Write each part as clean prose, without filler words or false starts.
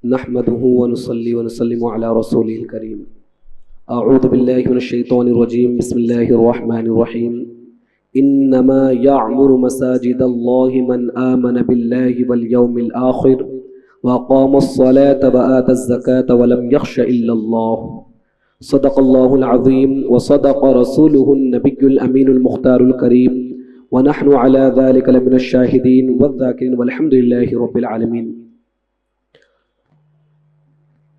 نحمده ونصلي ونسلم على رسوله الكريم اعوذ بالله من الشيطان الرجيم بسم الله الرحمن الرحيم انما يعمر مساجد الله من آمن بالله واليوم الآخر وأقام الصلاة وآتى الزكاة ولم يخش إلا الله صدق الله العظيم وصدق رسوله النبي الأمين المختار الكريم ونحن على ذلك لمن الشاهدين والذاكرين والحمد لله رب العالمين۔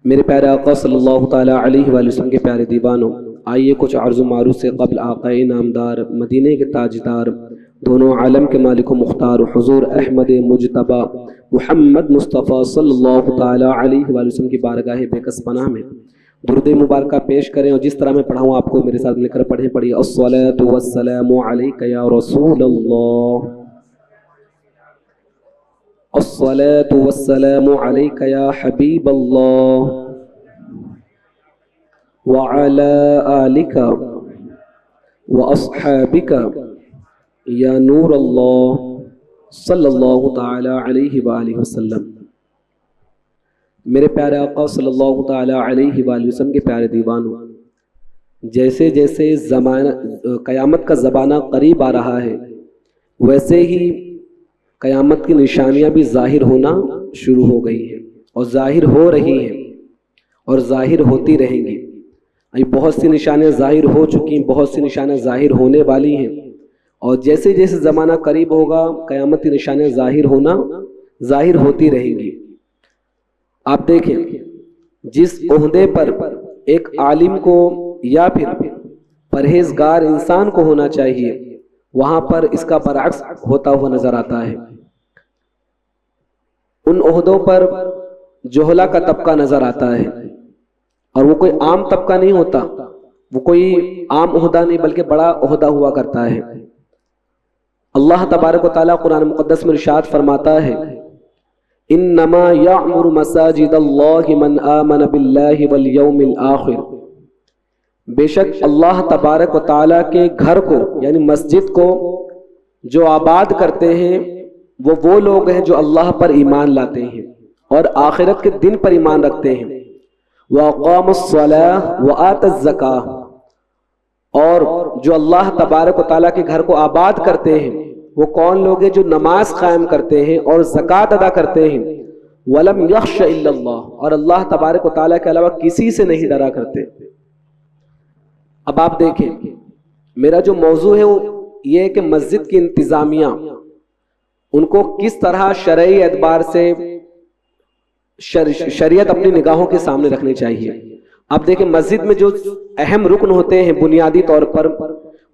میرے پیارے آقا صلی اللہ تعالیٰ علیہ وآلہ وسلم کے پیارے دیوانوں، آئیے کچھ عرض و معروض سے قبل آقا نامدار، مدینے کے تاجدار، دونوں عالم کے مالک و مختار حضور احمد مجتبی محمد مصطفیٰ صلی اللہ تعالیٰ علیہ وآلہ وسلم کی بارگاہ بے کس پناہ میں درود مبارکہ پیش کریں، اور جس طرح میں پڑھاؤں آپ کو میرے ساتھ مل کر پڑھیں۔ پڑھیے الصلاۃ والسلام علیک یا رسول اللہ، الصلاۃ والسلام علیک یا حبیب اللہ، وعلی آلک واصحابک یا نور اللہ صلی اللہ تعالی علیہ وآلہ وسلم۔ میرے پیارے آقا صلی اللہ تعالی علیہ وآلہ وسلم کے پیارے دیوانوں، جیسے جیسے قیامت کا زمانہ قریب آ رہا ہے، ویسے ہی قیامت کی نشانیاں بھی ظاہر ہونا شروع ہو گئی ہیں، اور ظاہر ہو رہی ہیں، اور ظاہر ہوتی رہیں گی۔ بہت سی نشانیاں ظاہر ہو چکی ہیں، بہت سی نشانیاں ظاہر ہونے والی ہیں، اور جیسے جیسے زمانہ قریب ہوگا قیامت کی نشانیاں ظاہر ہوتی رہیں گی۔ آپ دیکھیں، جس عہدے پر ایک عالم کو یا پھر پرہیزگار انسان کو ہونا چاہیے، وہاں پر اس کا برعکس ہوتا ہوا نظر آتا ہے۔ ان عہدوں پر جہلا کا طبقہ نظر آتا ہے، اور وہ کوئی عام طبقہ نہیں ہوتا، وہ کوئی عام عہدہ نہیں بلکہ بڑا عہدہ ہوا کرتا ہے۔ اللہ تبارک و تعالیٰ قرآن مقدس میں ارشاد فرماتا ہے، انما یعمر مساجد اللہ من آمن باللہ والیوم الآخر، بے شک اللہ تبارک و تعالیٰ کے گھر کو یعنی مسجد کو جو آباد کرتے ہیں وہ لوگ ہیں جو اللہ پر ایمان لاتے ہیں اور آخرت کے دن پر ایمان رکھتے ہیں۔ وَأَقَامُوا الصَّلَاةَ وَآتَوا الزَّكَاةَ، اور جو اللہ تبارک و تعالیٰ کے گھر کو آباد کرتے ہیں وہ کون لوگ ہیں؟ جو نماز قائم کرتے ہیں اور زکوٰۃ ادا کرتے ہیں۔ وَلَمْ يَخْشَ إِلَّا اللَّهُ، اور اللہ تبارک و تعالیٰ کے علاوہ کسی سے نہیں ڈرا کرتے۔ اب آپ دیکھیں، میرا جو موضوع ہے وہ یہ ہے کہ مسجد کی انتظامیہ ان کو کس طرح شرعی اعتبار سے شریعت اپنی نگاہوں کے سامنے رکھنی چاہیے۔ اب دیکھیں، مسجد میں جو اہم رکن ہوتے ہیں بنیادی طور پر،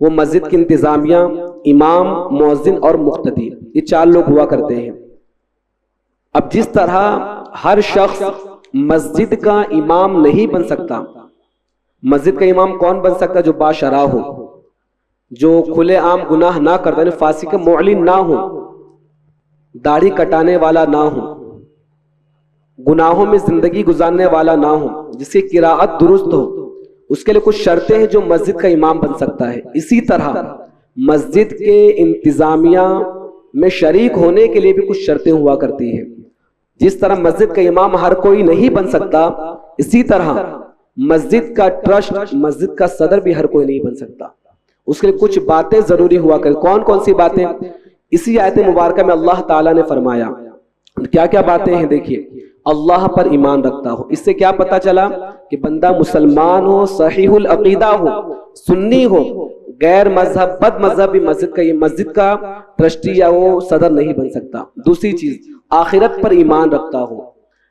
وہ مسجد کی انتظامیہ، امام، مؤذن اور مقتدی، یہ چار لوگ ہوا کرتے ہیں۔ اب جس طرح ہر شخص مسجد کا امام نہیں بن سکتا، مسجد کا امام کون بن سکتا؟ جو باشرع ہو، جو کھلے عام گناہ نہ کرتا، یعنی فاسق معلن نہ ہو، داڑھی کٹانے والا نہ ہو، گناہوں میں زندگی گزارنے والا نہ ہو، جس کی قراءت درست ہو۔ اس کے لیے کچھ شرطیں ہیں جو مسجد کا امام بن سکتا ہے۔ اسی طرح مسجد کے انتظامیہ میں شریک ہونے کے لیے بھی کچھ شرطیں ہوا کرتی ہیں۔ جس طرح مسجد کا امام ہر کوئی نہیں بن سکتا، اسی طرح مسجد کا ٹرسٹ، مسجد کا صدر بھی ہر کوئی نہیں بن سکتا۔ اس کے لیے کچھ باتیں ضروری ہوا کرتی۔ کون کون سی باتیں؟ اسی آیت مبارکہ میں اللہ تعالیٰ نے فرمایا، کیا کیا باتیں ہیں؟ دیکھیے، اللہ پر ایمان رکھتا ہو۔ اس سے کیا پتہ چلا کہ بندہ مسلمان ہو، صحیح العقیدہ ہو، سنی ہو، غیر مذہب بد مذہب بھی مسجد کا ٹرسٹی یا وہ صدر نہیں بن سکتا۔ دوسری چیز، آخرت پر ایمان رکھتا ہو۔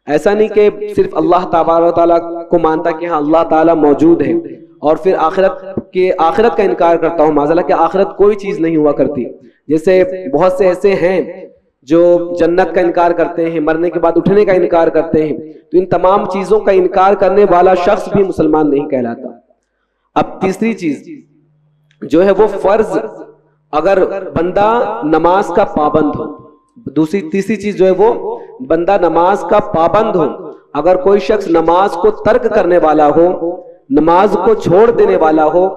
ایسا نہیں کہ صرف اللہ تبارک و تعالیٰ کو مانتا کہ ہاں اللہ تعالیٰ موجود ہے اور پھر آخرت کا انکار کرتا ہوں، معاذ اللہ کہ آخرت کوئی چیز نہیں ہوا کرتی۔ جیسے بہت سے ایسے ہیں جو جنت کا انکار کرتے ہیں، مرنے کے بعد اٹھنے کا انکار کرتے ہیں، تو ان تمام چیزوں کا انکار کرنے والا شخص بھی مسلمان نہیں کہلاتا۔ اب تیسری چیز جو ہے وہ فرض، اگر بندہ نماز کا پابند ہو، تیسری چیز جو ہے وہ بندہ نماز کا پابند ہو۔ اگر کوئی شخص نماز کو ترک کرنے والا ہو، نماز کو چھوڑ دینے والا ہو،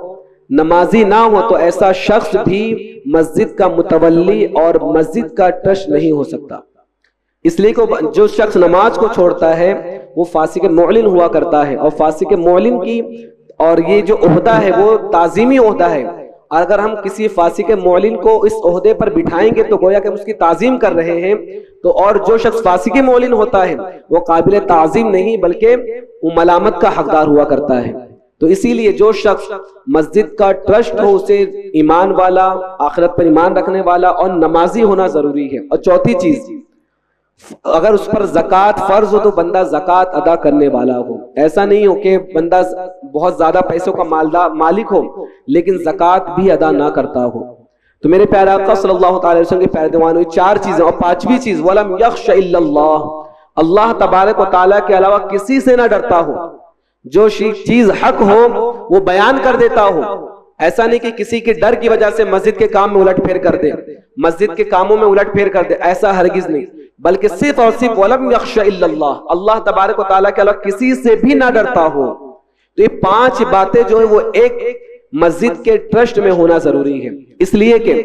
نمازی نہ ہو، تو ایسا شخص بھی مسجد کا متولی اور مسجد کا ٹرسٹ نہیں ہو سکتا۔ اس لیے کہ جو شخص نماز کو چھوڑتا ہے وہ فاسق معلن ہوا کرتا ہے، اور فاسق معلن کی اور یہ جو عہدہ ہے وہ تعظیمی عہدہ ہے. اگر ہم کسی فاسق معلن کو اس عہدے پر بٹھائیں گے تو گویا کہ ہم اس کی تعظیم کر رہے ہیں. تو اور جو شخص فاسق معلن ہوتا ہے وہ قابل تعظیم نہیں بلکہ وہ ملامت کا حقدار ہوا کرتا ہے. تو اسی لیے جو شخص مسجد کا ٹرسٹ ہو اسے ایمان والا، آخرت پر ایمان رکھنے والا اور نمازی ہونا ضروری ہے. اور چوتھی چیز، اگر اس پر زکوٰۃ فرض ہو تو بندہ زکوٰۃ ادا کرنے والا ہو. ایسا نہیں ہو کہ بندہ بہت زیادہ پیسوں کا مالک ہو لیکن زکوٰۃ بھی ادا نہ کرتا ہو. تو میرے پیارے آقا صلی اللہ تعالی وسلم کے پیارے دیوانوں، چار چیزیں. اور پانچویں چیز، وَلَمْ يَخْشَ إِلَّا اللَّهِ، اللہ تبارک و تعالیٰ کے علاوہ کسی سے نہ ڈرتا ہو. جو چیز حق ہو وہ بیان کر دیتا ہو. ایسا نہیں کہ کسی کے ڈر کی وجہ سے مسجد کے کام میں الٹ پھیر کر دے، مسجد کے کاموں میں الٹ پھیر کر دے، ایسا ہرگز نہیں. بلکہ صرف اور صرف وَلَمْ يَخْشَ إِلَّا اللَّهِ، اللہ تبارک و تعالیٰ کے علاوہ کسی سے بھی نہ ڈرتا ہو. تو یہ پانچ باتیں جو ہیں وہ ایک مسجد کے ٹرسٹ میں ہونا ضروری ہے. اس لیے کہ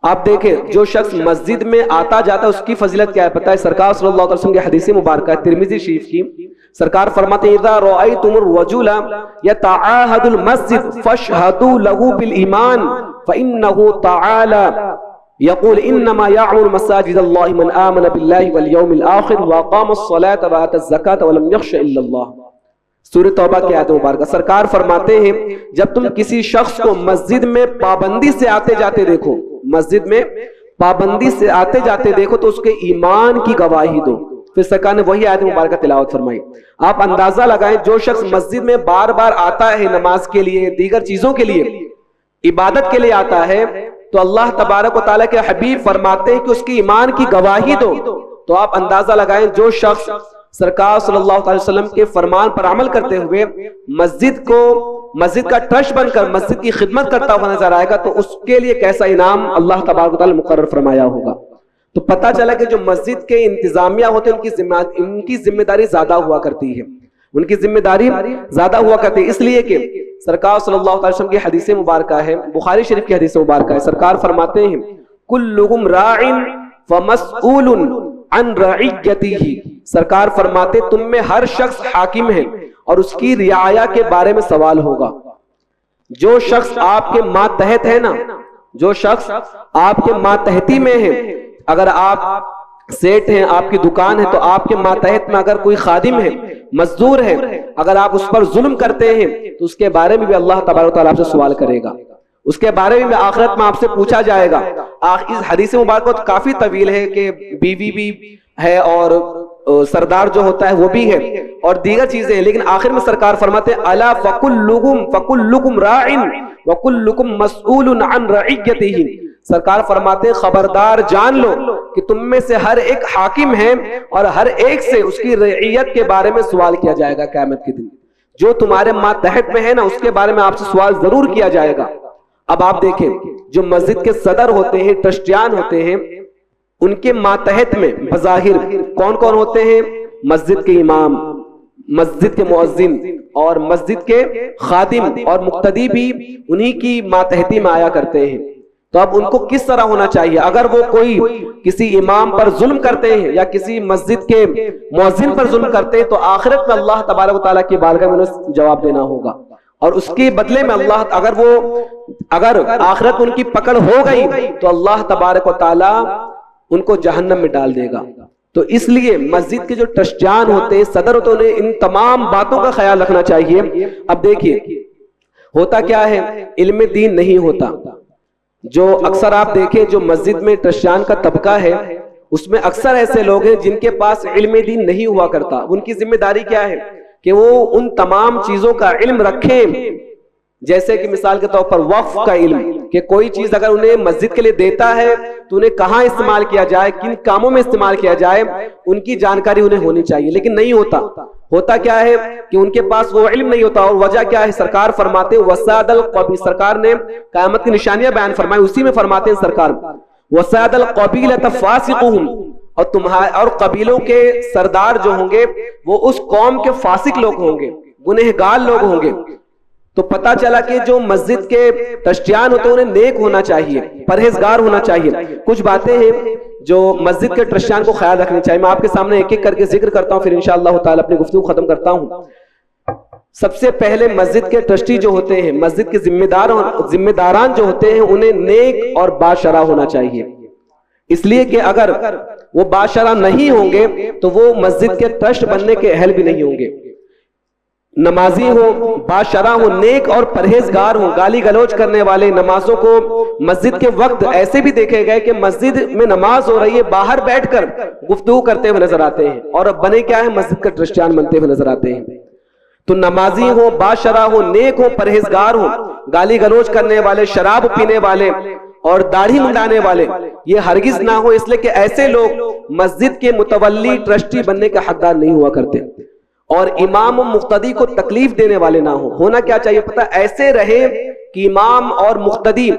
آپ دیکھیں جو شخص مسجد میں آتا جاتا ہے اس کی فضیلت کیا ہے پتہ ہے؟ سرکار صلی اللہ علیہ وسلم کی حدیث مبارکہ ہے ترمذی شریف کی. سرکار فرماتے ہیں اذا رأيتم الرجل يتعاهد المسجد فاشهدوا له بالایمان فانه تعالى يقول انما يعمر مساجد الله من آمن بالله واليوم الاخر واقام الصلاة وآتى الزكاة ولم يخش الا الله. سورۃ توبہ کی آیت مبارکہ. سرکار فرماتے ہیں جب تم کسی شخص کو مسجد میں پابندی سے آتے جاتے دیکھو، مسجد میں پابندی سے آتے جاتے دیکھو تو اس کے ایمان کی گواہی دو. پھر سرکار نے وہی آیت مبارکہ تلاوت فرمائی. آپ اندازہ لگائیں جو شخص مسجد میں بار بار آتا ہے نماز کے لیے، دیگر چیزوں کے لیے، عبادت کے لیے آتا ہے، تو اللہ تبارک و تعالیٰ کے حبیب فرماتے ہیں کہ اس کی ایمان کی گواہی دو. تو آپ اندازہ لگائیں جو شخص سرکار صلی اللہ علیہ وسلم کے فرمان پر عمل کرتے ہوئے مسجد کا ٹرسٹ بن کر مسجد کی خدمت کرتا ہوا نظر آئے گا تو اس کے لیے کیسا انعام اللہ تبارک و تعالیٰ مقرر فرمایا ہوگا. تو پتہ چلا کہ جو مسجد کے انتظامیہ ہوتے ہیں ان کی ذمہ داری زیادہ ہوا کرتی ہے، ان کی ذمہ داری زیادہ ہوا کرتی ہے. اس لیے کہ سرکار صلی اللہ علیہ وسلم کی حدیث مبارکہ ہے، بخاری شریف کی حدیث مبارکہ ہے. سرکار فرماتے ہیں کلکم راع ومسئول عن رعیتہ. سرکار فرماتے تم میں ہر شخص حاکم ہے اور اس کی رعایا کے بارے میں سوال ہوگا. جو شخص آپ کے ماتحت ہے نا، جو شخص آپ کے ماتحتی میں ہے، اگر آپ سیٹ ہیں، آپ کی دکان ہے، تو آپ کے ماتحت میں اگر کوئی خادم ہے، مزدور ہے، اگر آپ اس پر ظلم کرتے ہیں تو اس کے بارے میں بھی اللہ تبارک و تعالیٰ آپ سے سوال کرے گا. اس کے بارے میں آخرت میں آپ سے پوچھا جائے گا. اس حدیث مبارکہ کافی طویل ہے کہ بیوی بھی ہے اور سردار جو ہوتا ہے وہ بھی ہے اور دیگر چیزیں ہیں، لیکن آخر میں سرکار فرماتے ہیں الا فکلکم راع وکلکم مسئول عن رعیتہ. سرکار فرماتے ہیں خبردار جان لو کہ تم میں سے ہر ایک حاکم ہے اور ہر ایک سے اس کی رعیت کے بارے میں سوال کیا جائے گا قیامت کے دن. جو تمہارے ماتحت میں ہے نا اس کے بارے میں آپ سے سوال ضرور کیا جائے گا. اب آپ دیکھیں جو مسجد کے صدر ہوتے ہیں، ٹرسٹیان ہوتے ہیں، ان کے ماتحت میں بظاہر کون کون ہوتے ہیں؟ مسجد کے امام، مسجد کے مؤذن اور مسجد کے خادم اور مقتدی بھی انہی کی ماتحتی میں آیا کرتے ہیں. تو اب ان کو کس طرح ہونا چاہیے؟ اگر وہ کوئی کسی امام پر ظلم کرتے ہیں یا کسی مسجد کے مؤذن پر ظلم کرتے ہیں تو آخرت میں اللہ تبارک و تعالیٰ کی بارگاہ میں انہیں جواب دینا ہوگا اور اس کے بدلے میں اللہ اگر آخرت ان کی پکڑ ہو گئی تو اللہ تبارک و تعالیٰ ان کو جہنم میں ڈال دے گا. تو اس لیے مسجد کے جو ٹرسٹیان ہوتے ہیں، صدر ہوتے ہیں، انہیں ان تمام باتوں کا خیال رکھنا چاہیے. اب دیکھیے ہوتا کیا ہے، علم دین نہیں ہوتا. جو اکثر آپ دیکھیں جو مسجد میں ٹرسٹیان کا طبقہ ہے اس میں اکثر ایسے لوگ ہیں جن کے پاس علم دین نہیں ہوا کرتا. ان کی ذمہ داری کیا ہے کہ وہ ان تمام چیزوں کا علم رکھیں، جیسے کہ مثال کے طور پر وقف کا علم، کہ کوئی چیز اگر انہیں مسجد کے لیے دیتا ہے تو انہیں کہاں استعمال کیا جائے، کن کاموں میں استعمال کیا جائے، ان کی جانکاری انہیں ہونی چاہیے. لیکن نہیں ہوتا کیا ہے کہ ان کے پاس وہ علم نہیں ہوتا. اور وجہ کیا ہے؟ سرکار فرماتے ہیں وساد القبیل. سرکار نے قیامت کی نشانیاں بیان فرمائی، اسی میں فرماتے ہیں سرکار وساد القبیلۃ فاسقہم، اور قبیلوں کے سردار جو ہوں گے وہ اس قوم کے فاسق لوگ ہوں گے، گنہگار لوگ ہوں گے. تو پتا چلا کہ جو مسجد کے ٹرسٹیان ہوتے ہیں انہیں نیک ہونا چاہیے، پرہیزگار ہونا چاہیے. کچھ باتیں ہیں جو مسجد کے ٹرسٹیان کو خیال رکھنی چاہیے. میں آپ کے سامنے ایک ایک کر کے ذکر کرتا ہوں، پھر انشاءاللہ تعالی اپنی گفتگو ختم کرتا ہوں. سب سے پہلے مسجد کے ٹرسٹی جو ہوتے ہیں، مسجد کے ذمہ داران جو ہوتے ہیں، انہیں نیک اور باشرع ہونا چاہیے. اس لیے کہ اگر وہ باشرع نہیں ہوں گے تو وہ مسجد کے ٹرسٹ بننے کے اہل بھی نہیں ہوں گے. نمازی ہو، باشرع ہو، نیک اور پرہیزگار ہو. گالی گلوچ کرنے والے، نمازوں کو مسجد کے وقت ایسے بھی دیکھے گئے کہ مسجد میں نماز ہو رہی ہے، باہر بیٹھ کر گفتگو کرتے ہوئے نظر آتے ہیں، اور اب بنے کیا ہے، مسجد کا ٹرسٹیان بنتے ہوئے نظر آتے ہیں. تو نمازی ہو، باشرع ہو، نیک ہو، پرہیزگار ہو. گالی گلوچ کرنے والے، شراب پینے والے اور داڑھی منڈانے والے یہ ہرگز نہ ہو، اس لیے کہ ایسے لوگ مسجد کے متولی ٹرسٹی بننے کا حقدار نہیں ہوا کرتے. اور امام و مقتدی کو تکلیف دینے والے نہ ہوں. ہونا کیا چاہیے پتہ، ایسے رہے کہ امام اور مقتدی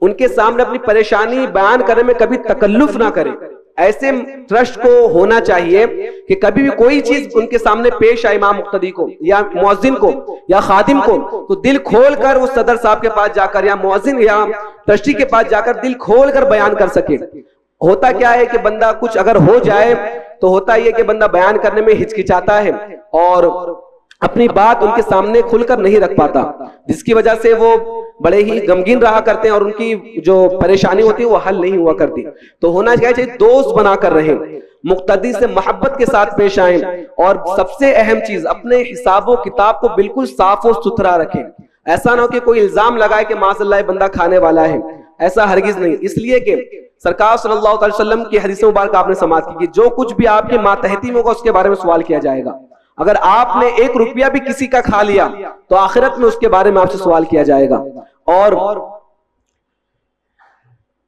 ان کے سامنے اپنی پریشانی بیان کرنے میں کبھی تکلف نہ کرے. ایسے ٹرسٹ کو ہونا چاہیے کہ کبھی بھی کوئی چیز ان کے سامنے پیش آئے امام مقتدی کو یا مؤذن کو یا خادم کو، تو دل کھول کر وہ صدر صاحب کے پاس جا کر یا مؤذن یا ٹرسٹی کے پاس جا کر دل کھول کر بیان کر سکے. ہوتا کیا ہے کہ بندہ کچھ اگر ہو جائے تو ہوتا یہ کہ بندہ بیان کرنے میں ہچکچاتا ہے اور اپنی بات ان کے سامنے کھل کر نہیں رکھ پاتا، جس کی وجہ سے وہ بڑے ہی غمگین رہا کرتے ہیں اور ان کی جو پریشانی ہوتی ہے وہ حل نہیں ہوا کرتی. تو ہونا چاہیے دوست بنا کر رہیں، مقتدی سے محبت کے ساتھ پیش آئیں، اور سب سے اہم چیز اپنے حساب و کتاب کو بالکل صاف و ستھرا رکھیں. ایسا نہ ہو کہ کوئی الزام لگائے کہ معاذ اللہ بندہ کھانے والا ہے، ایسا ہرگز نہیں. اس لیے کہ سرکار صلی اللہ علیہ وسلم کی حدیث مبارک آپ نے سماعت کی کہ جو کچھ بھی آپ کے ماتحتی میں ہوگا اس کے بارے میں سوال کیا جائے گا. اگر آپ نے 1 روپیہ بھی کسی کا کھا لیا تو آخرت میں اس کے بارے میں آپ سے سوال کیا جائے گا. اور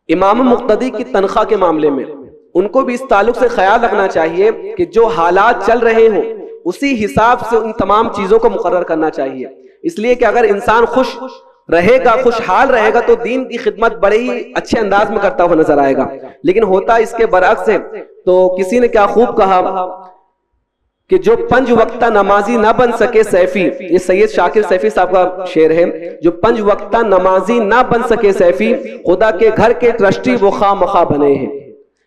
امام مقتدی کی تنخواہ کے معاملے میں ان کو بھی اس تعلق سے خیال رکھنا چاہیے کہ جو حالات چل رہے ہوں اسی حساب سے ان تمام چیزوں کو مقرر کرنا چاہیے. اس لیے کہ اگر انسان خوش رہے گا، خوشحال رہے گا، تو دین کی خدمت بڑے ہی اچھے انداز میں کرتا ہوا نظر آئے گا. لیکن ہوتا اس کے برعکس ہے. تو کسی نے کیا خوب کہا کہ جو 5 وقتہ نمازی نہ بن سکے سیفی، یہ سید شاکر سیفی صاحب کا شعر ہے، جو 5 وقتہ نمازی نہ بن سکے سیفی، خدا کے گھر کے ٹرسٹی وہ خواہ مخواہ بنے ہیں.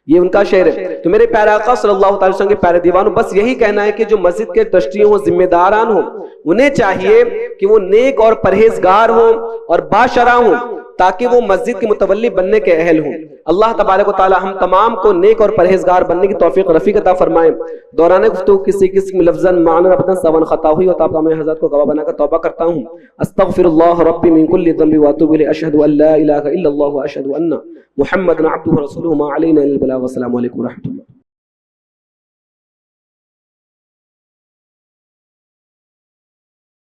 یہ ان کا شعر ہے. تو میرے پیارے آقا صلی اللہ علیہ وسلم کے پیارے دیوانوں، بس یہی کہنا ہے کہ جو مسجد کے ٹرسٹی ہوں، ذمہ داران ہوں، انہیں چاہیے کہ وہ نیک اور پرہیزگار ہوں اور باشرع ہوں تاکہ وہ مسجد کے متولی بننے کے اہل ہوں. اللہ تبارک و تعالی ہم تمام کو نیک اور پرہیزگار بننے کی توفیق رفیق عطا فرمائے. دوران گفتگو کسی قسم لفظاً معنی ربطاً سوان خطا ہوئی اور تاب میں حضرت کو گواہ بنا کر توبہ کرتا ہوں. استغفر اللہ ربی من کل ذنب واتوب الیہ. اشہد ان لا الہ الا اللہ واشہد ان محمد عبدہ ورسولہ. ما علینا الا البلاغ. والسلام علیکم ورحمۃ اللہ.